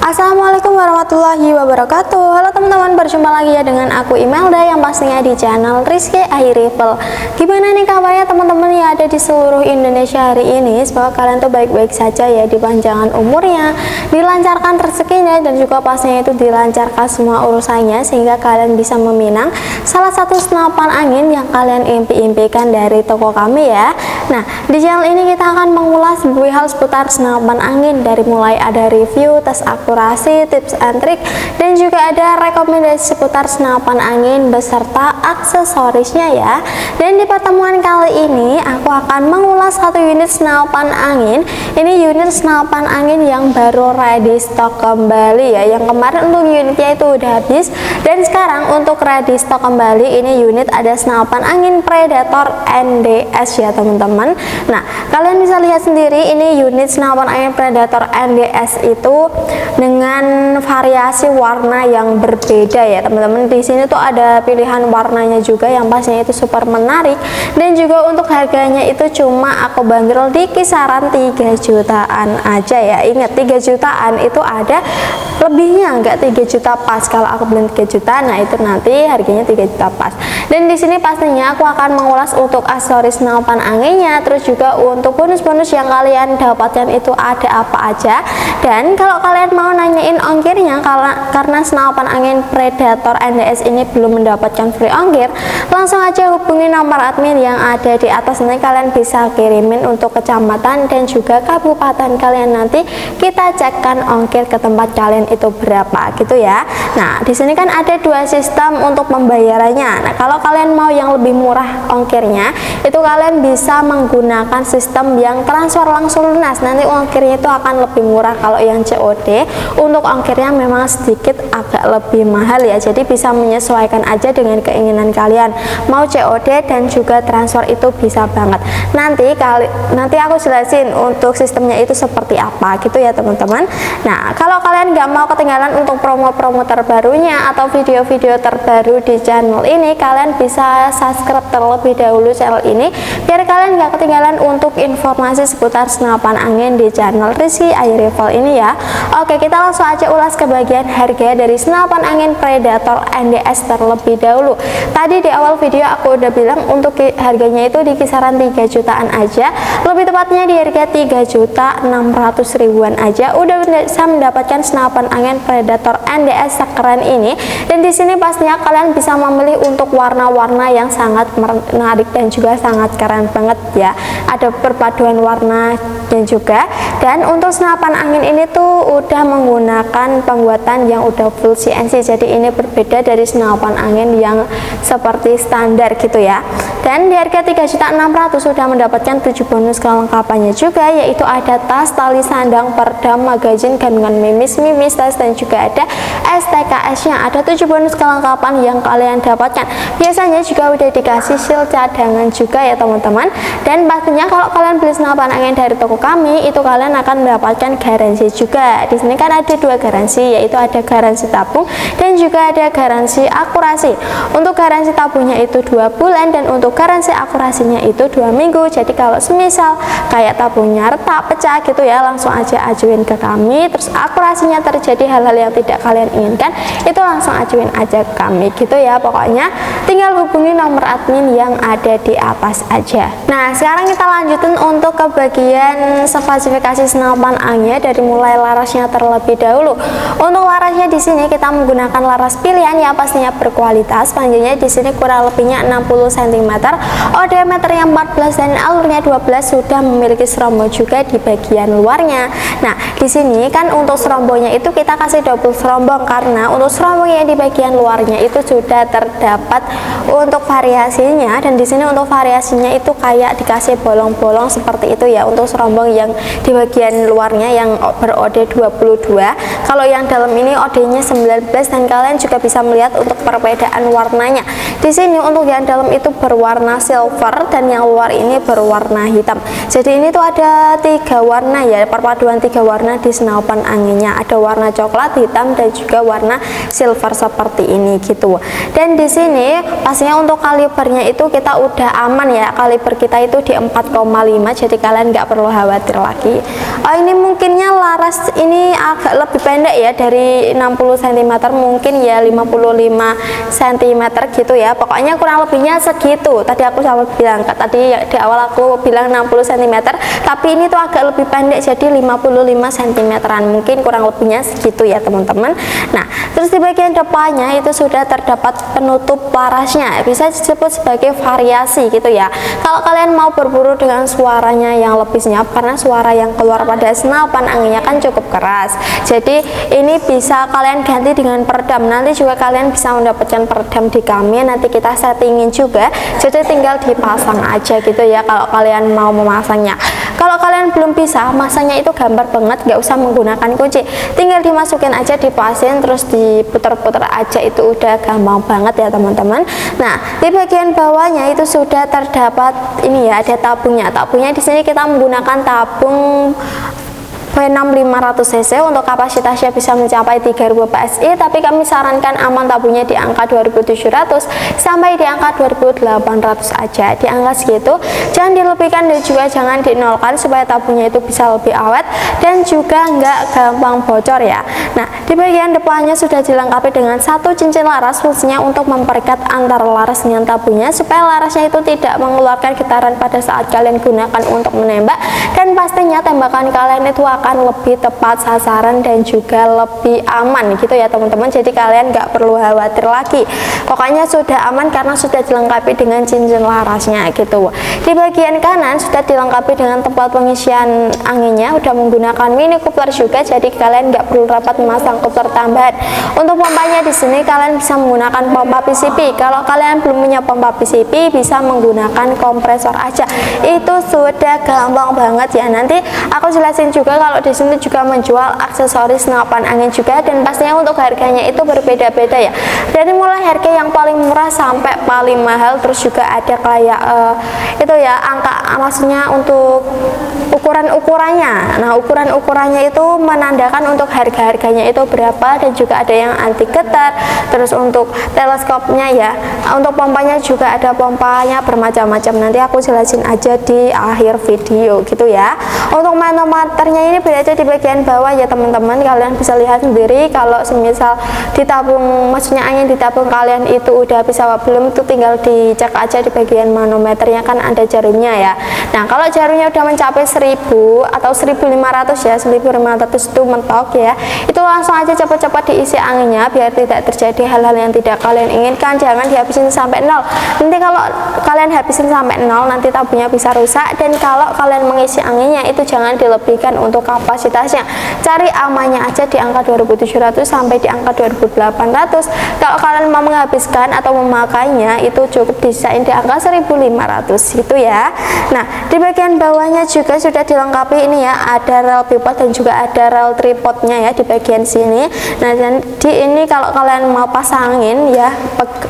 Assalamualaikum warahmatullahi wabarakatuh. Halo teman-teman, berjumpa lagi ya dengan aku Imelda yang pastinya di channel Rizky iRival. Gimana nih kabarnya teman-teman yang ada di seluruh Indonesia hari ini? Semoga kalian tuh baik-baik saja ya, dipanjangkan umurnya, dilancarkan rezekinya, dan juga pastinya itu dilancarkan semua urusannya sehingga kalian bisa meminang salah satu senapan angin yang kalian impi-impikan dari toko kami ya. Nah, di channel ini kita akan mengulas beberapa hal seputar senapan angin, dari mulai ada review, tes akurasi, tips and trik, dan juga ada rekomendasi seputar senapan angin beserta aksesorisnya ya. Dan di pertemuan kali ini aku akan mengulas satu unit senapan angin. Ini unit senapan angin yang baru ready stock kembali ya. Yang kemarin untuk unitnya itu udah habis, dan sekarang untuk ready stock kembali ini unit ada senapan angin Predator NDS ya teman-teman. Nah, kalian bisa lihat sendiri ini unit senapan angin Predator NDS itu dengan variasi warna yang berbeda ya teman-teman. Di sini tuh ada pilihan warnanya juga yang pastinya itu super menarik, dan juga untuk harganya itu cuma aku bandrol di kisaran 3 jutaan aja ya. Ingat, 3 jutaan itu ada lebihnya, enggak 3 juta pas. Kalau aku beli 3 juta, nah itu nanti harganya 3 juta pas. Dan di sini pastinya aku akan mengulas untuk aksesoris senapan anginnya, terus juga untuk bonus-bonus yang kalian dapatkan itu ada apa aja. Dan kalau kalian mau nanyain ongkirnya, karena senapan angin Predator NDS ini belum mendapatkan free ongkir, langsung aja hubungi nomor admin yang ada di atas. Nanti kalian bisa kirimin untuk kecamatan dan juga kabupaten kalian, nanti kita cekkan ongkir ke tempat kalian itu berapa gitu ya. Nah, di sini kan ada dua sistem untuk pembayarannya. Nah, kalau kalian mau yang lebih murah ongkirnya, itu kalian bisa menggunakan sistem yang transfer langsung lunas. Nanti ongkirnya itu akan lebih murah. Kalau yang COD untuk ongkirnya memang sedikit agak lebih mahal ya, jadi bisa menyesuaikan aja dengan keinginan kalian, mau COD dan juga transfer itu bisa banget. Nanti aku jelasin untuk sistemnya itu seperti apa gitu ya teman-teman. Nah, kalau kalian nggak mau ketinggalan untuk promo-promo terbarunya atau video-video terbaru di channel ini, kalian bisa subscribe terlebih dahulu channel ini biar kalian nggak ketinggalan untuk informasi seputar senapan angin di channel Rizky iRival ini ya. Oke, kita langsung aja ulas ke bagian harga dari senapan angin Predator NDS terlebih dahulu. Tadi di awal video aku udah bilang untuk harganya itu di kisaran 3 jutaan aja, lebih tepatnya di harga 3.600.000-an aja udah bisa mendapatkan senapan angin Predator NDS sekeren ini. Dan di sini pastinya kalian bisa memilih untuk warna-warna yang sangat menarik dan juga sangat keren banget ya. Ada perpaduan warna dan juga, dan untuk senapan angin ini tuh udah menggunakan pembuatan yang udah full CNC, jadi ini berbeda dari senapan angin yang seperti standar gitu ya. Dan di harga 3.600.000 sudah mendapatkan 7 bonus kelengkapannya juga, yaitu ada tas, tali sandang, perdam, magazin, gantungan mimis, tas, dan juga ada STKS nya. Ada 7 bonus kelengkapan yang kalian dapatkan. Biasanya juga udah dikasih shield cadangan juga ya teman-teman. Dan pastinya kalau kalian beli senapan angin dari toko kami, itu kalian akan mendapatkan garansi juga. Di sini kan ada 2 garansi, yaitu ada garansi tabung dan juga ada garansi akurasi. Untuk garansi tabungnya itu 2 bulan, dan untuk garansi akurasinya itu 2 minggu. Jadi kalau semisal kayak tabungnya retak, pecah gitu ya, langsung aja ajuin ke kami. Terus akurasinya terjadi hal-hal yang tidak kalian inginkan, itu langsung ajuin aja ke kami gitu ya. Pokoknya tinggal hubungi nomor admin yang ada di atas aja. Nah, sekarang kita lanjutin untuk ke bagian spesifikasi senapan anginnya, dari mulai larasnya terlebih dahulu. Untuk larasnya di sini kita menggunakan laras pilihan yang pastinya berkualitas. Panjangnya di sini kurang lebihnya 60 cm, diameternya 14 dan alurnya 12, sudah memiliki serombo juga di bagian luarnya. Nah, di sini kan untuk serombonya itu kita kasih double serombong, karena untuk serombonya di bagian luarnya itu sudah terdapat untuk variasinya. Dan di sini untuk variasinya itu kayak dikasih bolong-bolong seperti itu ya untuk serombong yang di bagian luarnya yang ber-OD 22. Kalau yang dalam ini OD-nya 19, dan kalian juga bisa melihat untuk perbedaan warnanya. Di sini untuk yang dalam itu berwarna silver, dan yang luar ini berwarna hitam. Jadi ini tuh ada 3 warna ya, perpaduan 3 warna di senapan anginnya. Ada warna coklat, hitam, dan juga warna silver seperti ini gitu. Dan di sini pastinya untuk kalibernya itu kita udah aman ya, kaliber kita itu di 4,5, jadi kalian nggak perlu khawatir lagi. Oh, ini mungkinnya laras ini agak lebih pendek pendek ya, dari 60 cm mungkin ya 55 cm gitu ya, pokoknya kurang lebihnya segitu. Tadi aku sama bilang, tadi di awal aku bilang 60 cm, tapi ini tuh agak lebih pendek jadi 55 cm, mungkin kurang lebihnya segitu ya teman-teman. Nah, terus di bagian depannya itu sudah terdapat penutup larasnya, bisa disebut sebagai variasi gitu ya. Kalau kalian mau berburu dengan suaranya yang lebih senyap, karena suara yang keluar pada senapan anginnya kan cukup keras, jadi ini bisa kalian ganti dengan peredam. Nanti juga kalian bisa mendapatkan peredam di kami, nanti kita settingin juga, jadi tinggal dipasang aja gitu ya kalau kalian mau memasangnya. Kalau kalian belum bisa masangnya, itu gambar banget, nggak usah menggunakan kunci, tinggal dimasukin aja, dipasin terus diputar-putar aja, itu udah gampang banget ya teman-teman. Nah, di bagian bawahnya itu sudah terdapat ini ya, ada tabungnya. Tabungnya di sini kita menggunakan tabung V6 500 cc, untuk kapasitasnya bisa mencapai 3000 PSI, tapi kami sarankan aman tabungnya di angka 2700 sampai di angka 2800 aja, di angka segitu. Jangan dilebihkan dan juga jangan dinolkan supaya tabungnya itu bisa lebih awet dan juga nggak gampang bocor ya. Nah, di bagian depannya sudah dilengkapi dengan satu cincin laras, fungsinya untuk memperekat antara laras dengan tabungnya supaya larasnya itu tidak mengeluarkan getaran pada saat kalian gunakan untuk menembak, dan pastinya tembakan kalian itu akan lebih tepat sasaran dan juga lebih aman gitu ya teman-teman. Jadi kalian nggak perlu khawatir lagi, pokoknya sudah aman karena sudah dilengkapi dengan cincin larasnya gitu. Di bagian kanan sudah dilengkapi dengan tempat pengisian anginnya, udah menggunakan mini coupler juga, jadi kalian nggak perlu rapat memasang coupler tambahan. Untuk pompanya di sini kalian bisa menggunakan pompa PCP. Kalau kalian belum punya pompa PCP, bisa menggunakan kompresor aja, itu sudah gampang banget ya. Nanti aku jelasin juga kalau di sini juga menjual aksesoris senapan angin juga, dan pastinya untuk harganya itu berbeda-beda ya, dari mulai harga yang paling murah sampai paling mahal. Terus juga ada kayak itu ya, angka, maksudnya untuk ukuran-ukurannya. Nah, ukuran-ukurannya itu menandakan untuk harga-harganya itu berapa, dan juga ada yang anti getar. Terus untuk teleskopnya ya, untuk pompanya juga ada pompanya bermacam-macam, nanti aku jelasin aja di akhir video gitu ya. Untuk manometernya ini berada di bagian bawah ya teman-teman, kalian bisa lihat sendiri. Kalau semisal ditabung, maksudnya angin ditabung kalian itu udah habis apa belum, itu tinggal dicek aja di bagian manometernya, kan ada jarumnya ya. Nah, kalau jarumnya udah mencapai 1000 atau 1500 ya, 1500 itu mentok ya, itu langsung aja cepat-cepat diisi anginnya biar tidak terjadi hal-hal yang tidak kalian inginkan. Jangan dihabisin sampai 0, nanti kalau kalian habisin sampai 0 nanti tabungnya bisa rusak. Dan kalau kalian mengisi anginnya itu jangan dilebihkan untuk kapasitasnya, cari amannya aja di angka 2700 sampai di angka 2800. Kalau kalian mau menghabiskan atau memakainya itu cukup disain di angka 1500 gitu ya. Nah, di bagian bawahnya juga sudah dilengkapi ini ya, ada rel bipod dan juga ada rel tripodnya ya di bagian sini. Nah, dan di ini kalau kalian mau pasangin ya,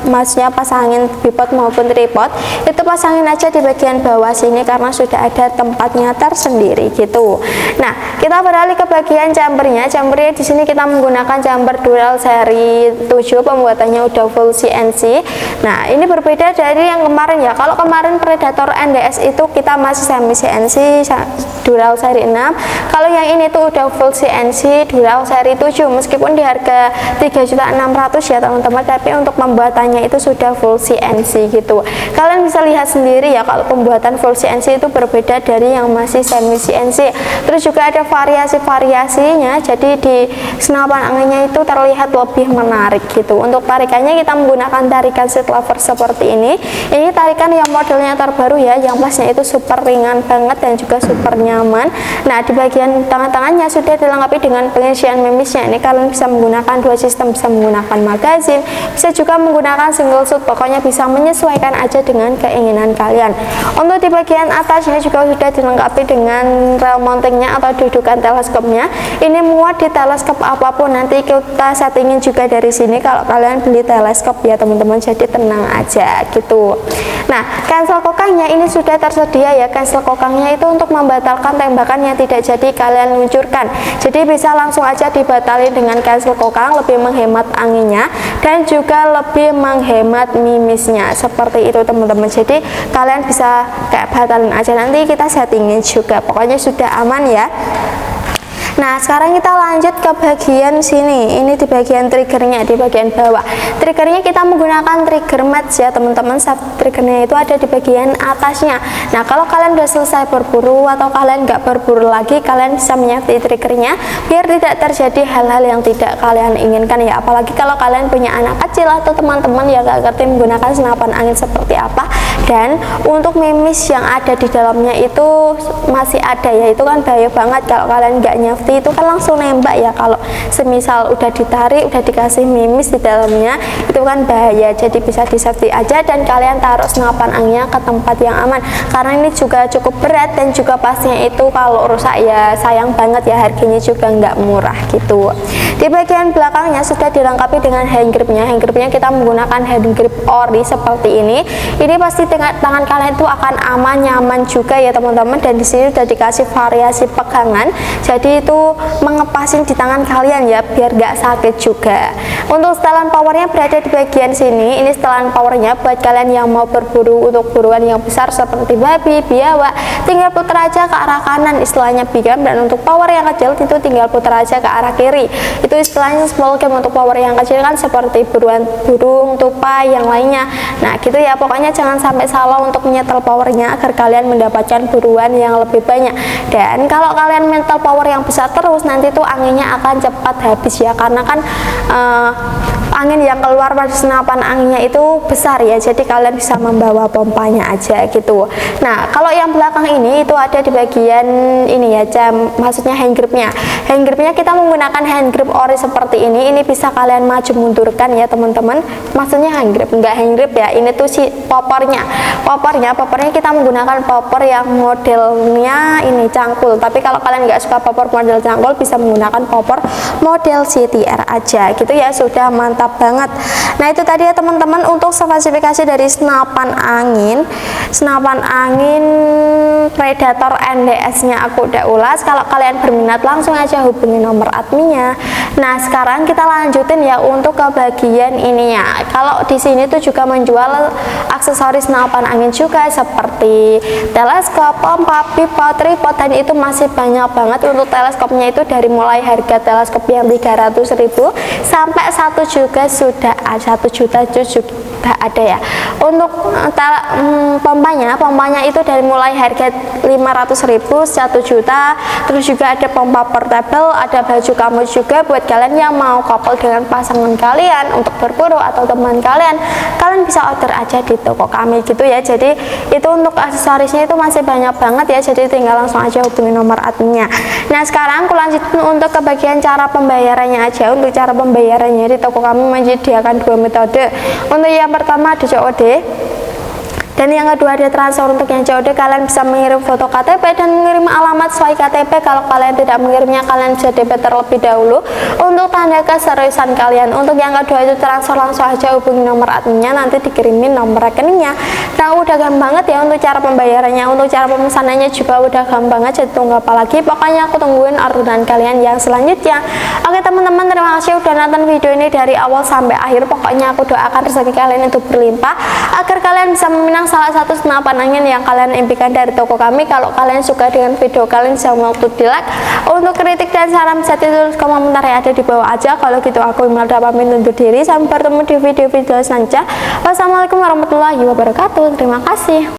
maksudnya pasangin bipod maupun tripod, itu pasangin aja di bagian bawah sini karena sudah ada tempatnya tersendiri gitu. Nah, kita beralih ke bagian chambernya. Chambernya di sini kita menggunakan chamber dual seri 7, pembuatannya udah full CNC. Nah, ini berbeda dari yang kemarin ya. Kalau kemarin Predator NDS itu kita masih semi CNC dual seri 6. Kalau yang ini tuh udah full CNC dual seri 7, meskipun di harga 3.600.000 ya teman-teman, tapi untuk pembuatannya itu sudah full CNC gitu. Kalian bisa lihat sendiri ya, kalau pembuatan full CNC itu berbeda dari yang masih semi CNC. Terus juga ada variasi-variasinya, jadi di senapan anginnya itu terlihat lebih menarik gitu. Untuk tarikannya kita menggunakan tarikan seat lever seperti ini. Ini tarikan yang modelnya terbaru ya, yang pasnya itu super ringan banget dan juga super nyaman. Nah, di bagian tangan-tangannya sudah dilengkapi dengan pengisian mimisnya. Ini kalian bisa menggunakan dua sistem, bisa menggunakan magazin, bisa juga menggunakan single shoot, pokoknya bisa menyesuaikan aja dengan keinginan kalian. Untuk di bagian atasnya juga sudah dilengkapi dengan rel mountingnya atau dudukan teleskopnya. Ini muat di teleskop apapun, nanti kita settingin juga dari sini kalau kalian beli teleskop ya teman-teman, jadi tenang aja gitu. Nah, cancel kokangnya ini sudah tersedia ya. Cancel kokangnya itu untuk membatalkan tembakan yang tidak jadi kalian luncurkan, jadi bisa langsung aja dibatalin dengan cancel kokang, lebih menghemat anginnya dan juga lebih menghemat mimisnya seperti itu teman-teman. Jadi kalian bisa kayak batalin aja, nanti kita settingin juga, pokoknya sudah aman ya. Nah, sekarang kita lanjut ke bagian sini. Ini di bagian triggernya, di bagian bawah. Triggernya kita menggunakan trigger match ya teman-teman. Triggernya itu ada di bagian atasnya. Nah, kalau kalian udah selesai berburu atau kalian nggak berburu lagi, kalian bisa menyakti triggernya biar tidak terjadi hal-hal yang tidak kalian inginkan ya. Apalagi kalau kalian punya anak kecil atau teman-teman yang nggak ngerti menggunakan senapan angin seperti apa. Dan untuk mimis yang ada di dalamnya itu masih ada ya, itu kan bahaya banget kalau kalian nggak nyafti, itu kan langsung nembak ya. Kalau semisal udah ditarik, udah dikasih mimis di dalamnya, itu kan bahaya. Jadi bisa di safety aja dan kalian taruh senapan anginnya ke tempat yang aman, karena ini juga cukup berat dan juga pastinya itu kalau rusak ya sayang banget ya, harganya juga nggak murah gitu. Di bagian belakangnya sudah dilengkapi dengan hand gripnya. Hand gripnya kita menggunakan hand grip ori seperti ini. Ini pasti tangan kalian itu akan aman, nyaman juga ya teman-teman. Dan di sini sudah dikasih variasi pegangan, jadi itu mengepasin di tangan kalian ya biar gak sakit juga. Untuk setelan powernya berada di bagian sini. Ini setelan powernya buat kalian yang mau berburu untuk buruan yang besar seperti babi, biawak, tinggal putar aja ke arah kanan, istilahnya bigam. Dan untuk power yang kecil itu tinggal putar aja ke arah kiri, itu istilahnya small game. Untuk power yang kecil kan seperti buruan burung, tupai, yang lainnya. Nah gitu ya, pokoknya jangan sampai salah untuk menyetel powernya agar kalian mendapatkan buruan yang lebih banyak. Dan kalau kalian mental power yang besar terus, nanti tuh anginnya akan cepat habis ya, karena kan angin yang keluar pada senapan anginnya itu besar ya, jadi kalian bisa membawa pompanya aja gitu. Nah kalau yang belakang ini itu ada di bagian ini ya, maksudnya hand gripnya. Hand gripnya kita menggunakan hand grip ori seperti ini. Ini bisa kalian maju mundurkan ya teman-teman, maksudnya hand grip, enggak hand grip ya, ini tuh si popornya kita menggunakan popor yang modelnya ini cangkul. Tapi kalau kalian nggak suka popor model cangkul, bisa menggunakan popor model CTR aja gitu ya, sudah mantap banget. Nah itu tadi ya teman-teman untuk spesifikasi dari senapan angin Predator NDS nya aku udah ulas. Kalau kalian berminat langsung aja hubungi nomor adminnya. Nah sekarang kita lanjutin ya untuk ke bagian ininya. Kalau di sini tuh juga menjual aksesoris senapan angin juga seperti teleskop, pompa, pipa, tripod, dan itu masih banyak banget. Untuk teleskopnya itu dari mulai harga teleskop yang 300.000 sampai 1 juga sudah 1 juta juga ada ya. Untuk pompanya itu dari mulai harga 500.000, 1 juta, terus juga ada pompa portable, ada baju kamu juga buat kalian yang mau couple dengan pasangan kalian untuk berburu atau teman kalian bisa order aja di toko kami gitu ya. Jadi itu untuk aksesorisnya itu masih banyak banget ya, jadi tinggal langsung aja hubungi nomor adminnya. Nah sekarang aku lanjutin untuk ke bagian cara pembayarannya aja. Untuk cara pembayarannya di toko kami menyediakan 2 metode. Untuk yang pertama ada COD, dan yang kedua ada transfer. Untuk yang COD kalian bisa mengirim foto KTP dan mengirim alamat sesuai KTP. Kalau kalian tidak mengirimnya, kalian bisa DP terlebih dahulu untuk tanda keseriusan kalian. Untuk yang kedua itu transfer, langsung aja hubungi nomor adminnya, nanti dikirimin nomor rekeningnya. Nah udah gampang banget ya untuk cara pembayarannya. Untuk cara pemesanannya juga udah gampang banget, jadi tunggu apa lagi. Pokoknya aku tungguin orderan kalian yang selanjutnya. Oke teman-teman, terima kasih udah nonton video ini dari awal sampai akhir. Pokoknya aku doakan rezeki kalian itu berlimpah agar kalian bisa memenang salah satu senapan angin yang kalian impikan dari toko kami. Kalau kalian suka dengan video kalian, jangan lupa di like. Untuk kritik dan saran bisa ditulis komentar yang ada di bawah aja. Kalau gitu aku Imelda pamit undur diri, sampai bertemu di video-video selanjutnya. Wassalamualaikum warahmatullahi wabarakatuh. Terima kasih.